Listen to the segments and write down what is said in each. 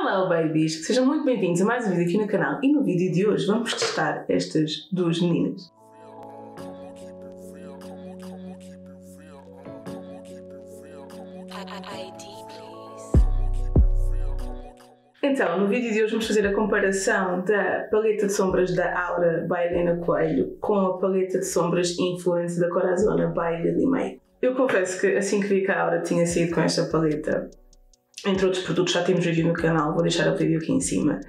Hello babies! Sejam muito bem-vindos a mais um vídeo aqui no canal e no vídeo de hoje vamos testar estas duas meninas. Então, no vídeo de hoje vamos fazer a comparação da paleta de sombras da Aura by Helena Coelho com a paleta de sombras Influence da Corazon by Lily May. Eu confesso que assim que vi que a Aura tinha saído com esta paleta, entre outros produtos já temos vídeo no canal, vou deixar o vídeo aqui em cima.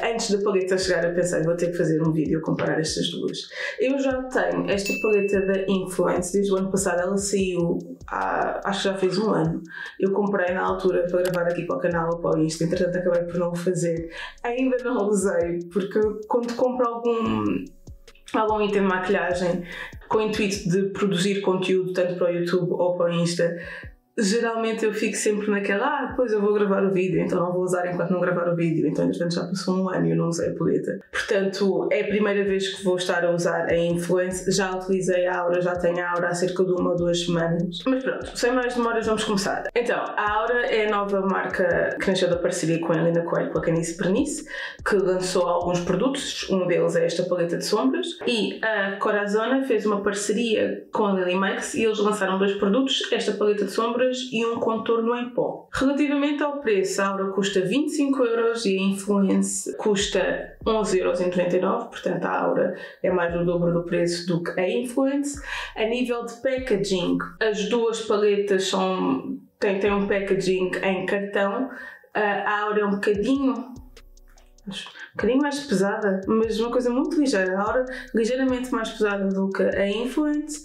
Antes da paleta chegar eu pensei, vou ter que fazer um vídeo a comparar estas duas. Eu já tenho esta paleta da Influence desde o ano passado, ela saiu acho que já fez um ano. Eu comprei na altura para gravar aqui para o canal ou para o Insta, entretanto acabei por não o fazer. Ainda não usei, porque quando compro algum item de maquilhagem com o intuito de produzir conteúdo tanto para o YouTube ou para o Insta, geralmente eu fico sempre naquela, depois eu vou gravar o vídeo, então não vou usar enquanto não gravar o vídeo, então entretanto já passou um ano e eu não usei a paleta. Portanto, é a primeira vez que vou estar a usar a Influence, já utilizei a Aura, já tenho a Aura há cerca de 1 ou 2 semanas. Mas pronto, sem mais demoras vamos começar. Então, a Aura é a nova marca que nasceu da parceria com a Helena Coelho, pela Canice Bernice, que lançou alguns produtos, um deles é esta paleta de sombras, e a Corazon fez uma parceria com a Lily May e eles lançaram 2 produtos, esta paleta de sombras e um contorno em pó. Relativamente ao preço, a Aura custa 25€ e a Influence custa 11,99€, portanto a Aura é mais do dobro do preço do que a Influence. A nível de packaging, as duas paletas têm um packaging em cartão. A Aura é um bocadinho mais pesada, mas uma coisa muito ligeira. A Aura ligeiramente mais pesada do que a Influence.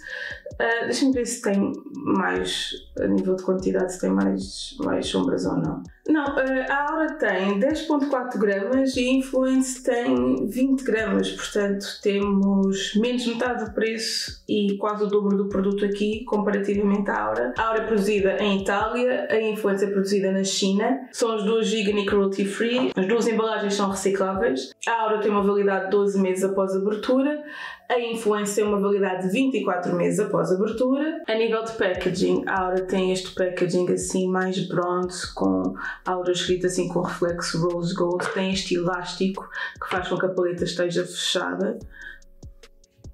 Deixa-me ver se tem mais, a nível de quantidade, se tem mais sombras ou não. Não, a Aura tem 10,4 gramas e a Influence tem 20 gramas, portanto temos menos metade do preço e quase o dobro do produto aqui comparativamente à Aura. A Aura é produzida em Itália, a Influence é produzida na China, são as duas vegan e cruelty free, as duas embalagens são recicláveis. A Aura tem uma validade de 12 meses após a abertura, a Influence tem uma validade de 24 meses após a abertura. A nível de packaging, a Aura tem este packaging assim mais bronze, com Aura escrita assim com reflexo rose gold, tem este elástico que faz com que a paleta esteja fechada.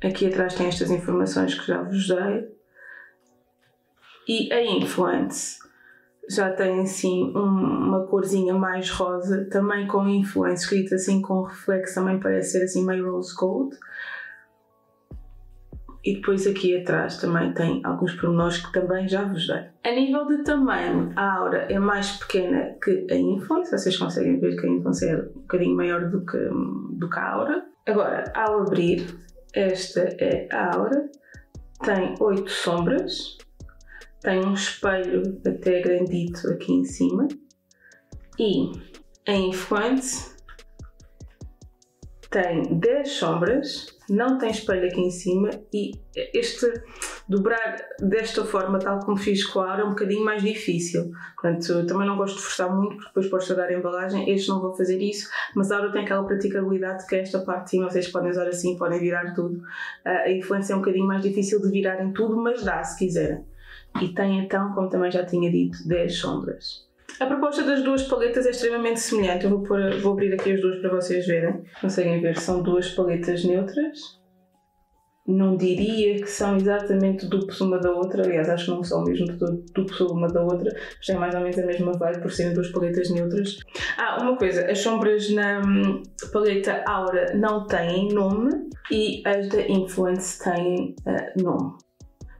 Aqui atrás tem estas informações que já vos dei. E a Influence já tem assim uma corzinha mais rosa, também com Influence escrita assim com reflexo, também parece ser assim meio rose gold. E depois aqui atrás também tem alguns pormenores que também já vos dei. A nível de tamanho, a Aura é mais pequena que a Influence. Vocês conseguem ver que a Influence é um bocadinho maior do que a Aura. Agora, ao abrir, esta é a Aura. Tem 8 sombras. Tem um espelho até grandito aqui em cima. E a Influence tem 10 sombras, não tem espelho aqui em cima e dobrar desta forma, tal como fiz com a Aura, é um bocadinho mais difícil. Portanto, eu também não gosto de forçar muito, porque depois pode estragar a embalagem. Estes não vou fazer isso, mas a Aura tem aquela praticabilidade que esta parte sim, vocês podem usar assim, podem virar tudo. A Influence é um bocadinho mais difícil de virar em tudo, mas dá se quiserem. E tem então, como também já tinha dito, 10 sombras. A proposta das duas paletas é extremamente semelhante. Eu vou abrir aqui as duas para vocês verem. Conseguem ver, são duas paletas neutras. Não diria que são exatamente duplos uma da outra, aliás acho que não são mesmo duplos uma da outra, mas têm mais ou menos a mesma vibe por serem duas paletas neutras. Uma coisa, as sombras na paleta Aura não têm nome e as da Influence têm nome.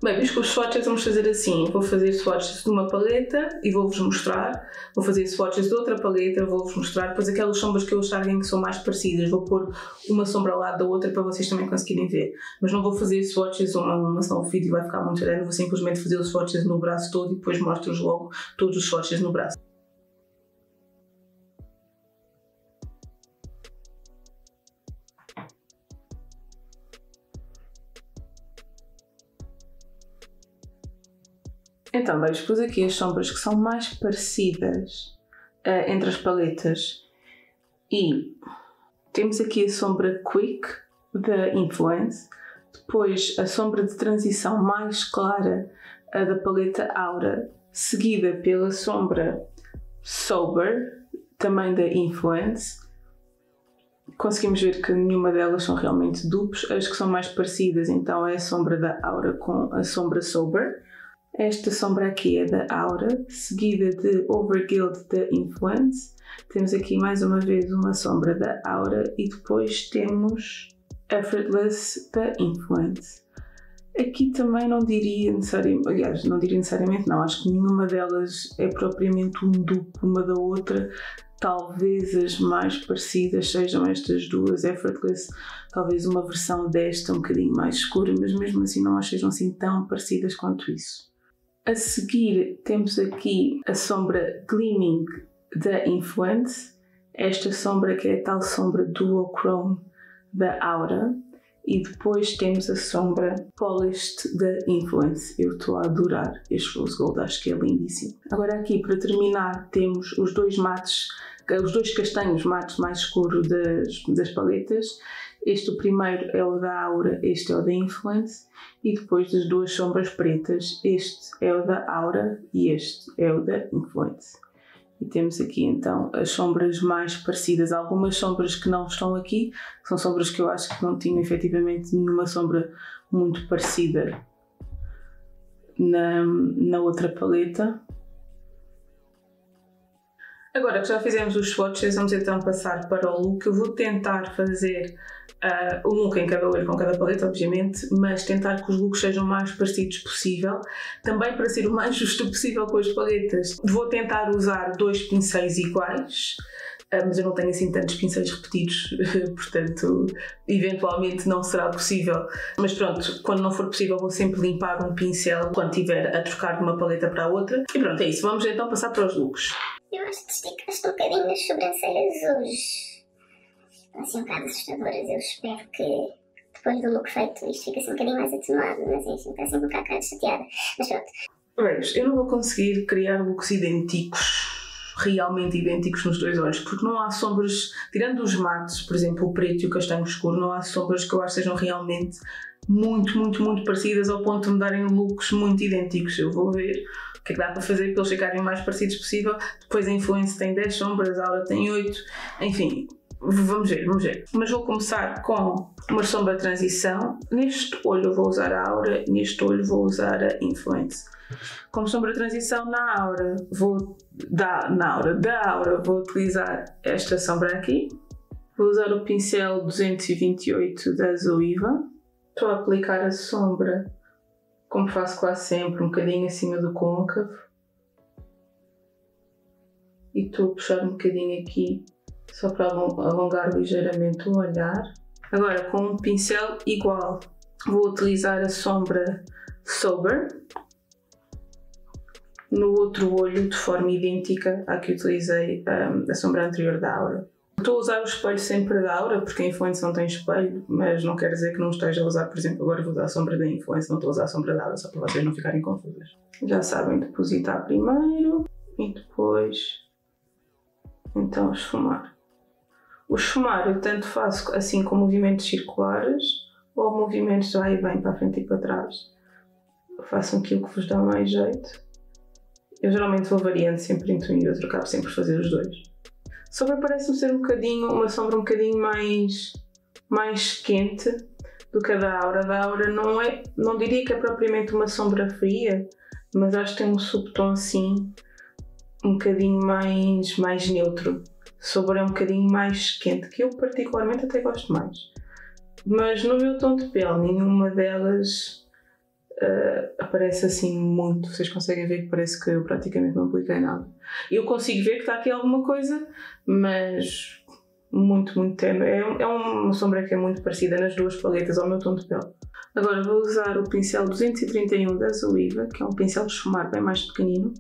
Bem, visto que os swatches vamos fazer assim, vou fazer swatches de uma paleta e vou-vos mostrar, vou fazer swatches de outra paleta, vou-vos mostrar, depois aquelas sombras que eu acharem que são mais parecidas, vou pôr uma sombra ao lado da outra para vocês também conseguirem ver, mas não vou fazer swatches senão o vídeo vai ficar muito grande, vou simplesmente fazer os swatches no braço todo e depois mostro-vos logo todos os swatches no braço. Então, vejo pus aqui as sombras que são mais parecidas entre as paletas e temos aqui a sombra Quick da Influence, depois a sombra de transição mais clara da paleta Aura, seguida pela sombra Sober também da Influence. Conseguimos ver que nenhuma delas são realmente dupes. As que são mais parecidas então é a sombra da Aura com a sombra Sober. Esta sombra aqui é da Aura, seguida de Overguild da Influence. Temos aqui mais uma vez uma sombra da Aura e depois temos Effortless da Influence. Aqui também não diria necessariamente, aliás, não diria necessariamente não, acho que nenhuma delas é propriamente um dupe uma da outra. Talvez as mais parecidas sejam estas duas, Effortless, talvez uma versão desta um bocadinho mais escura, mas mesmo assim não as sejam assim tão parecidas quanto isso. A seguir temos aqui a sombra Gleaming da Influence, esta sombra que é a tal sombra Duochrome da Aura, e depois temos a sombra Polished da Influence. Eu estou a adorar este Rose Gold, acho que é lindíssimo. Agora aqui para terminar temos os dois mates, os dois castanhos mates mais escuros das paletas. Este o primeiro é o da Aura, este é o da Influence, e depois das duas sombras pretas, este é o da Aura e este é o da Influence. E temos aqui então as sombras mais parecidas, algumas sombras que não estão aqui, são sombras que eu acho que não tinham efetivamente nenhuma sombra muito parecida na outra paleta. Agora que já fizemos os swatches, vamos então passar para o look. Eu vou tentar fazer o look em cada olho com cada paleta, obviamente, mas tentar que os looks sejam o mais parecidos possível. Também para ser o mais justo possível com as paletas, vou tentar usar dois pincéis iguais, mas eu não tenho assim tantos pincéis repetidos, portanto, eventualmente não será possível. Mas pronto, quando não for possível vou sempre limpar um pincel quando estiver a trocar de uma paleta para a outra. E pronto, é isso. Vamos então passar para os looks. Eu acho que esticaste um bocadinho nas sobrancelhas hoje. Estão assim um bocado assustadoras. Eu espero que depois do look feito isto fique assim um bocadinho mais atenuado. Mas enfim, está assim um bocado cara chateada. Mas pronto. Vejo, eu não vou conseguir criar looks idênticos, realmente idênticos nos dois olhos, porque não há sombras, tirando os mates, por exemplo, o preto e o castanho escuro, não há sombras que eu acho que sejam realmente muito parecidas ao ponto de me darem looks muito idênticos. Eu vou ver o que é que dá para fazer para eles ficarem o mais parecidos possível. Depois a Influence tem 10 sombras, a Aura tem 8, enfim, vamos ver. Mas vou começar com uma sombra de transição. Neste olho eu vou usar a Aura, neste olho vou usar a Influence. Como sombra de transição da Aura vou utilizar esta sombra aqui. Vou usar o pincel 228 da Zoeva. Estou a aplicar a sombra, como faço quase sempre, um bocadinho acima do côncavo. E estou a puxar um bocadinho aqui, só para alongar ligeiramente o olhar. Agora, com um pincel igual, vou utilizar a sombra Sober no outro olho, de forma idêntica à que utilizei a sombra anterior da Aura. Estou a usar o espelho sempre da Aura, porque a Influence não tem espelho, mas não quer dizer que não esteja a usar, por exemplo, agora vou usar a sombra da Influence, não estou a usar a sombra da Aura, só para vocês não ficarem confusas. Já sabem depositar primeiro e depois, então, esfumar. O esfumar eu tanto faço assim com movimentos circulares ou movimentos vai e vem para a frente e para trás. Façam aquilo que vos dá mais jeito. Eu geralmente vou variando sempre entre um e outro, acabo sempre a fazer os dois. A sombra parece-me ser uma sombra um bocadinho mais quente do que a da Aura. Da Aura não diria que é propriamente uma sombra fria, mas acho que tem um subtom assim, um bocadinho mais neutro. A sombra é um bocadinho mais quente, que eu particularmente até gosto mais. Mas no meu tom de pele, nenhuma delas aparece assim muito. Vocês conseguem ver que parece que eu praticamente não apliquei nada. Eu consigo ver que está aqui alguma coisa, mas muito tenue. É uma sombra que é muito parecida nas duas paletas ao meu tom de pele. Agora vou usar o pincel 231 da Zoeva, que é um pincel de esfumar bem mais pequenino,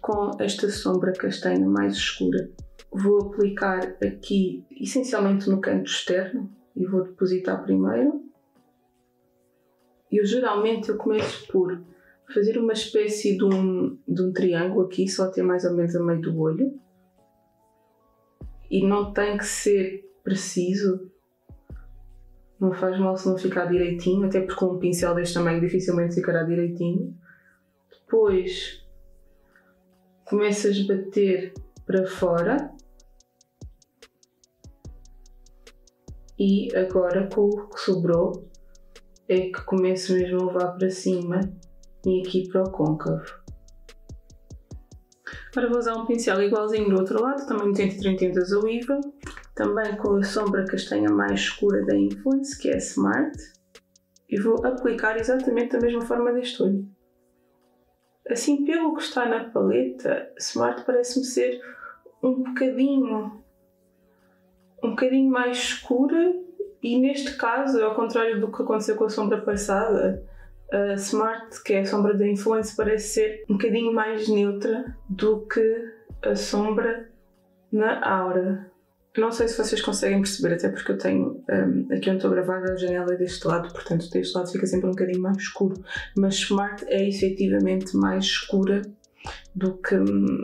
com esta sombra castanha mais escura. Vou aplicar aqui, essencialmente no canto externo, e vou depositar primeiro. Geralmente eu começo por fazer uma espécie de um triângulo aqui, só até mais ou menos a meio do olho. E não tem que ser preciso, não faz mal se não ficar direitinho, até porque com um pincel deste tamanho dificilmente ficará direitinho. Depois começas a bater para fora, E agora com o que sobrou é que começo mesmo a levar para cima e aqui para o côncavo. Agora vou usar um pincel igualzinho do outro lado, também 230 da Zoeva, também com a sombra castanha mais escura da Influence, que é Smart, e vou aplicar exatamente da mesma forma deste olho. Assim, pelo que está na paleta, Smart parece-me ser um bocadinho mais escura, e neste caso, ao contrário do que aconteceu com a sombra passada, a Smart, que é a sombra da Influence, parece ser um bocadinho mais neutra do que a sombra na Aura. Não sei se vocês conseguem perceber, até porque eu tenho aqui onde estou a gravar a janela deste lado, portanto deste lado fica sempre um bocadinho mais escuro, mas Smart é efetivamente mais escura do que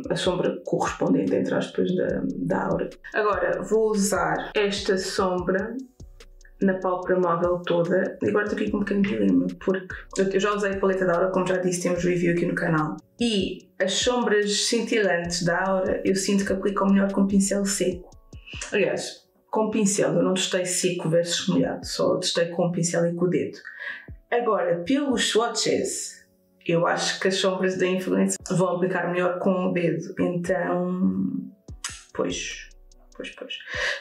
a sombra correspondente, entre aspas, da Aura. Agora vou usar esta sombra na pálpebra móvel toda, e agora estou aqui com um pequeno dilema, porque eu já usei a paleta da Aura, como já disse, temos review aqui no canal, e as sombras cintilantes da Aura eu sinto que aplicam melhor com pincel seco. Aliás, com pincel eu não testei seco versus molhado, só testei com o pincel e com o dedo. Agora, pelos swatches, eu acho que as sombras da Influence vão aplicar melhor com o dedo, então, pois.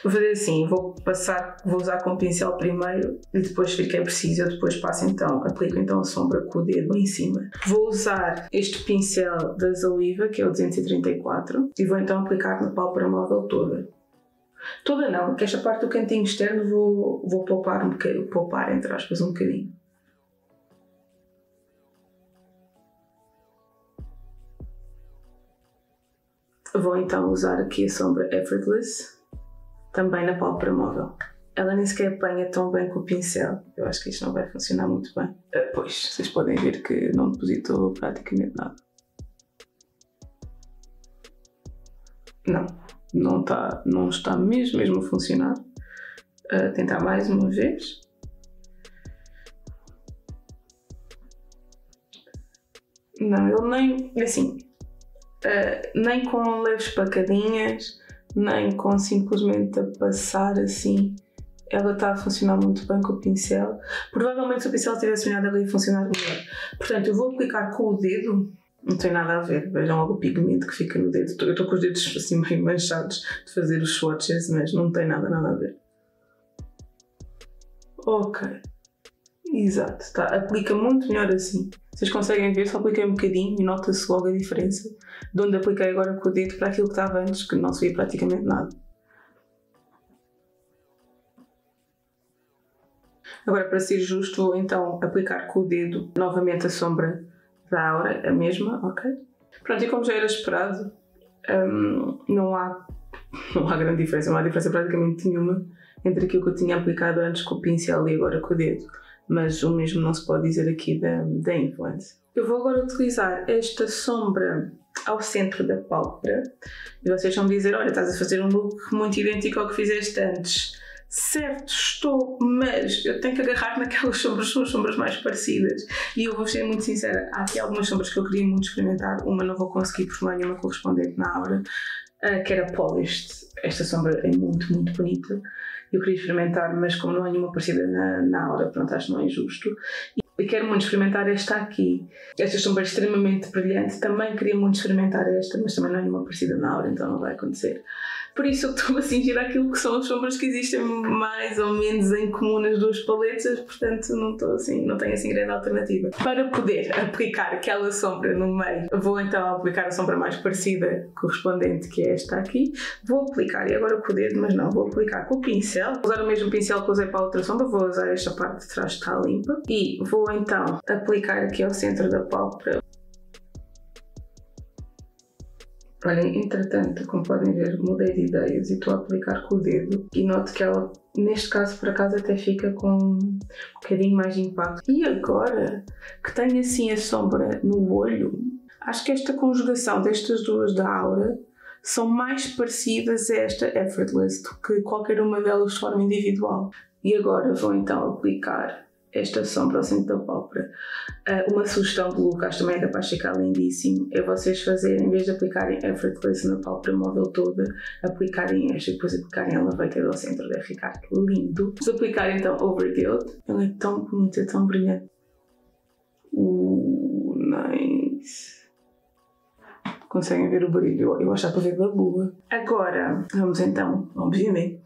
Vou fazer assim, vou usar com o pincel primeiro e depois, se ficar preciso, eu depois aplico então a sombra com o dedo em cima. Vou usar este pincel da Zoeva, que é o 234, e vou então aplicar na pálpebra móvel toda. Toda não, que esta parte do cantinho externo vou poupar um bocadinho, entre aspas, um bocadinho. Vou então usar aqui a sombra Effortless, também na pálpebra móvel. Ela nem sequer apanha tão bem com o pincel, eu acho que isto não vai funcionar muito bem. Pois, vocês podem ver que não depositou praticamente nada. Não está mesmo a funcionar. Tentar mais uma vez. Não, ele nem, assim, nem com leves pacadinhas, nem com simplesmente a passar assim, ela está a funcionar muito bem com o pincel. Provavelmente se o pincel tivesse funcionado, ela ia funcionar melhor. Portanto, eu vou aplicar com o dedo. Não tem nada a ver, vejam logo o pigmento que fica no dedo. Eu estou com os dedos assim meio manchados de fazer os swatches, mas não tem nada a ver. Ok. Exato, aplica muito melhor assim. Vocês conseguem ver, só apliquei um bocadinho e nota-se logo a diferença de onde apliquei agora com o dedo para aquilo que estava antes, que não se via praticamente nada. Agora, para ser justo, vou então aplicar com o dedo novamente a sombra da Aura, a mesma, ok? Pronto, e como já era esperado, não há grande diferença, não há diferença praticamente nenhuma entre aquilo que eu tinha aplicado antes com o pincel e agora com o dedo, mas o mesmo não se pode dizer aqui da Influence. Eu vou agora utilizar esta sombra ao centro da pálpebra e vocês vão dizer, olha, estás a fazer um look muito idêntico ao que fizeste antes. Certo, estou, mas eu tenho que agarrar naquelas sombras, são as sombras mais parecidas. E eu vou ser muito sincera, há aqui algumas sombras que eu queria muito experimentar, uma não vou conseguir porque não é nenhuma correspondente na Aura, que era Polished. Esta sombra é muito, muito bonita. Eu queria experimentar, mas como não é nenhuma parecida na Aura, pronto, acho que não é justo. E quero muito experimentar esta aqui. Esta sombra é extremamente brilhante, também queria muito experimentar esta, mas também não é nenhuma parecida na Aura, então não vai acontecer. Por isso eu estou a cingir àquilo que são as sombras que existem mais ou menos em comum nas duas paletas, portanto não tenho assim grande alternativa. Para poder aplicar aquela sombra no meio, vou então aplicar a sombra mais parecida, correspondente, que é esta aqui. Vou aplicar, e agora com o dedo, mas não, vou aplicar com o pincel. Vou usar o mesmo pincel que usei para a outra sombra, vou usar esta parte de trás que está limpa. E vou então aplicar aqui ao centro da pálpebra. Olhem, entretanto, como podem ver, mudei de ideias e estou a aplicar com o dedo e noto que ela, neste caso, por acaso, até fica com um bocadinho mais de impacto. E agora que tenho assim a sombra no olho, acho que esta conjugação destas duas da Aura são mais parecidas a esta Effortless do que qualquer uma delas de forma individual. E agora vou então aplicar esta sombra ao centro da pálpebra. Uma sugestão de look, acho também é capaz de ficar lindíssimo, é vocês fazerem, em vez de aplicarem effortless na pálpebra móvel toda, aplicarem esta e depois aplicarem elevated ao centro, deve ficar lindo. Vamos aplicar então overgilt. Ela é tão bonita, tão brilhante. Nice. Conseguem ver o brilho? Eu acho que dá para ver da lua. Agora, vamos então, obviamente,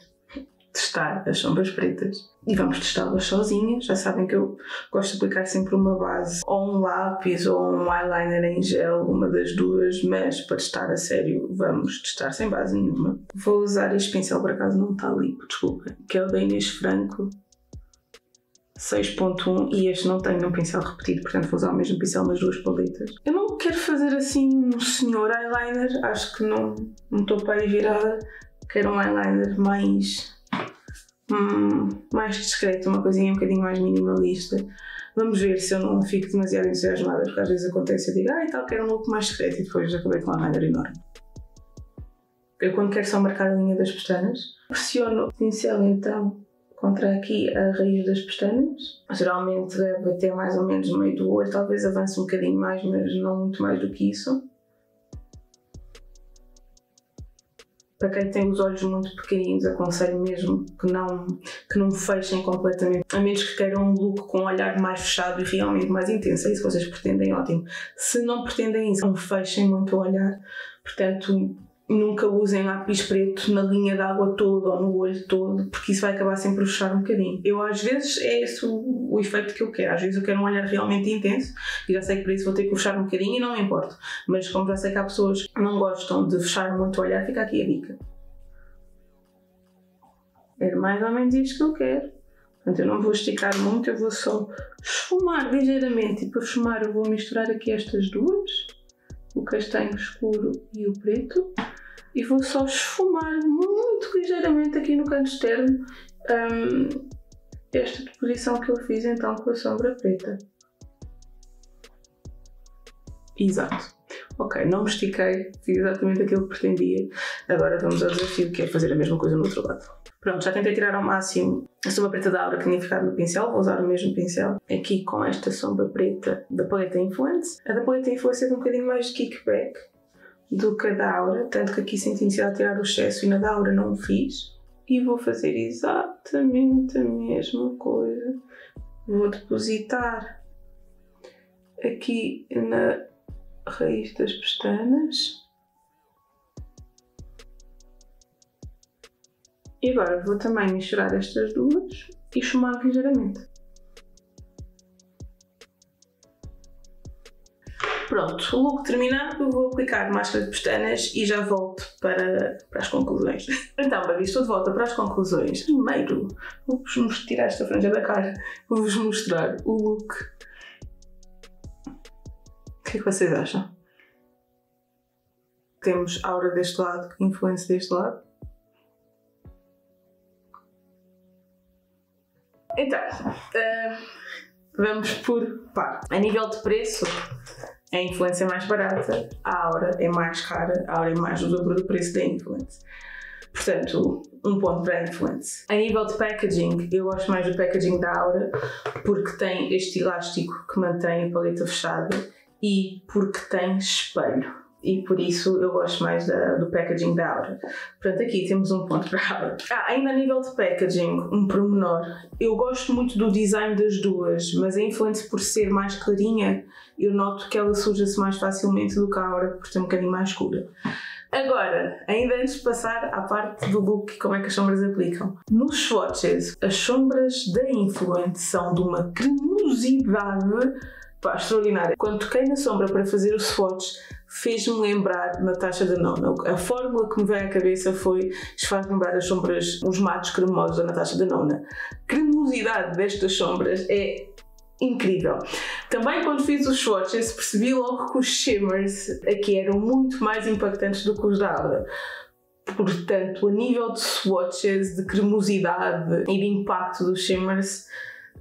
testar as sombras pretas. E vamos testá-las sozinhas. Já sabem que eu gosto de aplicar sempre uma base, ou um lápis, ou um eyeliner em gel, uma das duas, mas para testar a sério, vamos testar sem base nenhuma. Vou usar este pincel, por acaso não está ali, desculpem, que é o da Inês Franco 6.1, e este não tem um pincel repetido, portanto vou usar o mesmo pincel nas duas paletas. Eu não quero fazer assim um senhor eyeliner, acho que não estou para aí virada. Quero um eyeliner mais discreto, uma coisinha um bocadinho mais minimalista. Vamos ver se eu não fico demasiado entusiasmada, porque às vezes acontece, eu digo, tal, quero um look mais discreto, e depois acabei com um eyeliner enorme. Eu quando quero só marcar a linha das pestanas, pressiono o pincel então contra aqui a raiz das pestanas. Geralmente deve ter mais ou menos no meio do olho, talvez avance um bocadinho mais, mas não muito mais do que isso. Para quem tem os olhos muito pequeninos, aconselho mesmo que não fechem completamente, a menos que queiram um look com um olhar mais fechado e realmente mais intenso. É isso que vocês pretendem, ótimo. Se não pretendem isso, não fechem muito o olhar. Portanto, nunca usem lápis preto na linha d'água toda ou no olho todo, porque isso vai acabar sempre a fechar um bocadinho. Eu às vezes é esse o efeito que eu quero. Às vezes eu quero um olhar realmente intenso e já sei que para isso vou ter que fechar um bocadinho e não me importo. Mas como já sei que há pessoas que não gostam de fechar muito o olhar, fica aqui a dica. É mais ou menos isto que eu quero. Portanto, eu não vou esticar muito, eu vou só esfumar ligeiramente. E para esfumar eu vou misturar aqui estas duas, o castanho escuro e o preto, e vou só esfumar muito ligeiramente aqui no canto externo esta deposição que eu fiz então com a sombra preta. Exato. Ok, não me estiquei, fiz exatamente aquilo que pretendia. Agora vamos ao desafio, que é fazer a mesma coisa no outro lado. Pronto, já tentei tirar ao máximo a sombra preta da Aura que tinha ficado no pincel, vou usar o mesmo pincel aqui com esta sombra preta da paleta Influence. A da paleta Influence é de um bocadinho mais de kickback do que a da Aura, tanto que aqui senti necessidade de tirar o excesso e na da Aura não o fiz. E vou fazer exatamente a mesma coisa. Vou depositar aqui na raiz das pestanas. E agora vou também misturar estas duas e esfumar ligeiramente. Pronto, o look terminado, vou aplicar máscara de pestanas e já volto para as conclusões. Então, baby, estou de volta para as conclusões. Primeiro, vou-vos tirar esta franja da cara, vou-vos mostrar o look. O que é que vocês acham? Temos Aura deste lado, Influence deste lado. Então, vamos por par. A nível de preço, a Influence é mais barata, a Aura é mais cara, a Aura é mais do dobro do preço da Influence. Portanto, um ponto para a Influence. A nível de packaging, eu gosto mais do packaging da Aura porque tem este elástico que mantém a paleta fechada e porque tem espelho. E por isso eu gosto mais do packaging da Aura. Portanto, aqui temos um ponto para a Aura. Ainda a nível de packaging, um pormenor. Eu gosto muito do design das duas, mas a Influence, por ser mais clarinha, eu noto que ela suja-se mais facilmente do que a Aura, por ser um bocadinho mais escura. Agora, ainda antes de passar à parte do look e como é que as sombras aplicam. Nos swatches, as sombras da Influence são de uma cremosidade extraordinária. Quando toquei na sombra para fazer o swatch, fez-me lembrar Natasha Denona. A fórmula que me veio à cabeça foi: isto faz lembrar as sombras, os matos cremosos da Natasha Denona. A cremosidade destas sombras é incrível. Também quando fiz os swatches percebi logo que os shimmers aqui eram muito mais impactantes do que os da Aura. Portanto, a nível de swatches, de cremosidade e de impacto dos shimmers,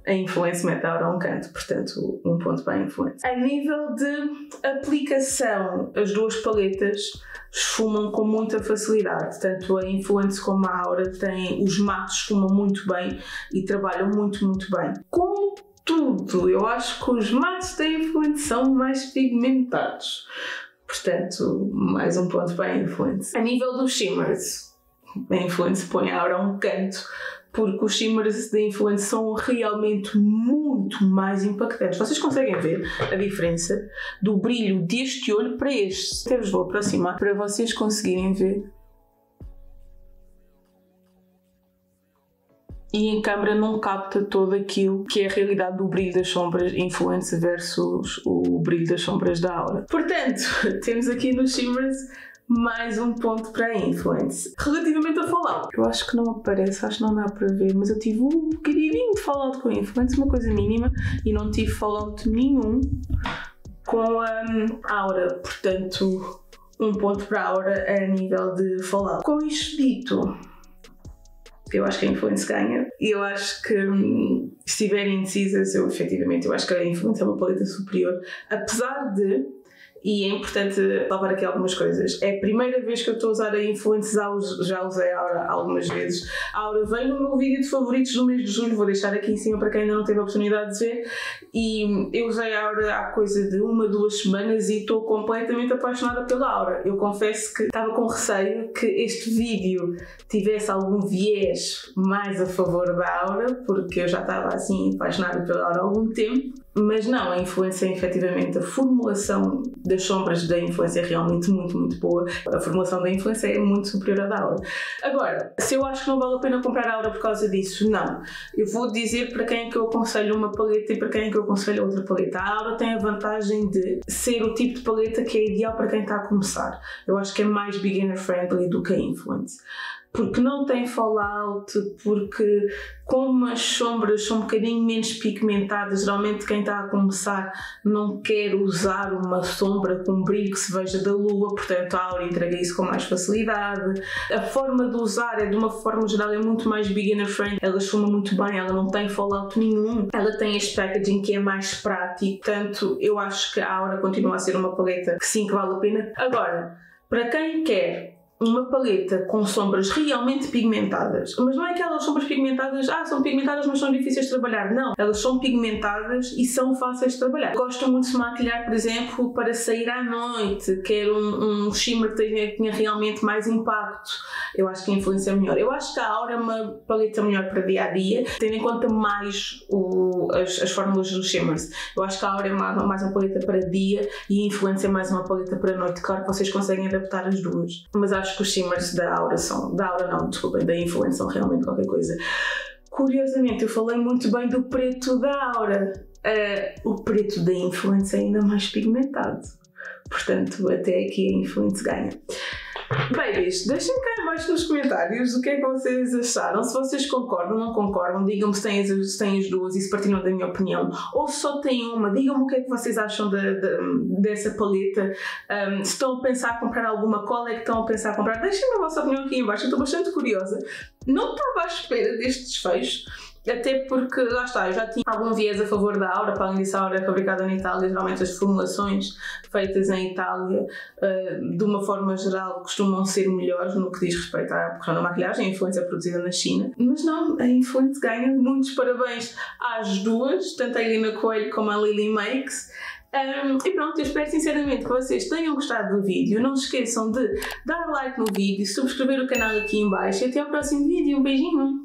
a Influence mete a Aura a um canto, portanto, um ponto para a Influence. A nível de aplicação, as duas paletas esfumam com muita facilidade. Tanto a Influence como a Aura têm os matos, esfumam muito bem e trabalham muito, muito bem. Com tudo. Eu acho que os mates da Influence são mais pigmentados. Portanto, mais um ponto para a Influence. A nível dos shimmers, a Influence põe a aura a um canto, porque os shimmers da Influence são realmente muito mais impactantes. Vocês conseguem ver a diferença do brilho deste olho para este. Até vos vou aproximar para vocês conseguirem ver. E em câmera não capta todo aquilo que é a realidade do brilho das sombras Influence versus o brilho das sombras da aura. Portanto, temos aqui nos shimmers mais um ponto para a Influence. Relativamente a Fallout, eu acho que não aparece, acho que não dá para ver, mas eu tive um bocadinho de Fallout com a Influence, uma coisa mínima, e não tive Fallout nenhum com a aura. Portanto, um ponto para a aura a nível de Fallout. Com isto dito, eu acho que a Influence ganha. E eu acho que, se estiverem indecisas, eu acho que a Influence é uma paleta superior, apesar de, e é importante salvar aqui algumas coisas, é a primeira vez que eu estou a usar a Influence, já usei a Aura algumas vezes. A Aura veio no meu vídeo de favoritos do mês de julho, vou deixar aqui em cima para quem ainda não teve a oportunidade de ver, e eu usei a Aura há coisa de 1 a 2 semanas e estou completamente apaixonada pela Aura. Eu confesso que estava com receio que este vídeo tivesse algum viés mais a favor da Aura, porque eu já estava assim apaixonada pela Aura há algum tempo. Mas não, a Influence é efetivamente, a formulação das sombras da Influence é realmente muito, muito boa. A formulação da Influence é muito superior à da Aura. Agora, se eu acho que não vale a pena comprar a Aura por causa disso, não. Eu vou dizer para quem é que eu aconselho uma paleta e para quem é que eu aconselho outra paleta. A Aura tem a vantagem de ser o tipo de paleta que é ideal para quem está a começar. Eu acho que é mais beginner friendly do que a Influence. Porque não tem fallout, porque como as sombras são um bocadinho menos pigmentadas, geralmente quem está a começar não quer usar uma sombra com brilho que se veja da lua, portanto a Aura entrega isso com mais facilidade. A forma de usar é, de uma forma geral, é muito mais beginner friendly, ela esfuma muito bem, ela não tem fallout nenhum, ela tem este packaging que é mais prático, portanto eu acho que a Aura continua a ser uma paleta que sim, que vale a pena. Agora, para quem quer uma paleta com sombras realmente pigmentadas, mas não é aquelas sombras pigmentadas, são pigmentadas mas são difíceis de trabalhar, não, elas são pigmentadas e são fáceis de trabalhar. Gosto muito de se maquilhar, por exemplo, para sair à noite, quero um shimmer que tenha realmente mais impacto. Eu acho que a Influence é melhor. Eu acho que a Aura é uma paleta melhor para dia a dia, tendo em conta mais as fórmulas dos shimmers. Eu acho que a Aura é mais uma paleta para dia e a Influence é mais uma paleta para noite. Claro que vocês conseguem adaptar as duas, mas acho que os shimmers da Aura da Influence são realmente qualquer coisa. Curiosamente, eu falei muito bem do preto da Aura. O preto da Influence é ainda mais pigmentado. Portanto, até aqui a Influence ganha. Babies, deixem cá em baixo nos comentários o que é que vocês acharam, se vocês concordam, não concordam, digam-me se têm as duas e se partilham da minha opinião, ou se só têm uma, digam-me o que é que vocês acham dessa paleta, se estão a pensar em comprar alguma, qual é que estão a pensar em comprar, deixem-me a vossa opinião aqui em baixo, eu estou bastante curiosa, não estava à espera deste desfecho. Até porque, lá está, eu já tinha algum viés a favor da Aura, para além disso a Aura é fabricada em Itália, geralmente as formulações feitas em Itália, de uma forma geral, costumam ser melhores no que diz respeito à cronomaquilhagem. A Influence é produzida na China, mas não, a Influence ganha. Muitos parabéns às duas, tanto a Irina Coelho como a Lily Makes. E pronto, eu espero sinceramente que vocês tenham gostado do vídeo. Não se esqueçam de dar like no vídeo, subscrever o canal aqui em baixo e até ao próximo vídeo. Um beijinho!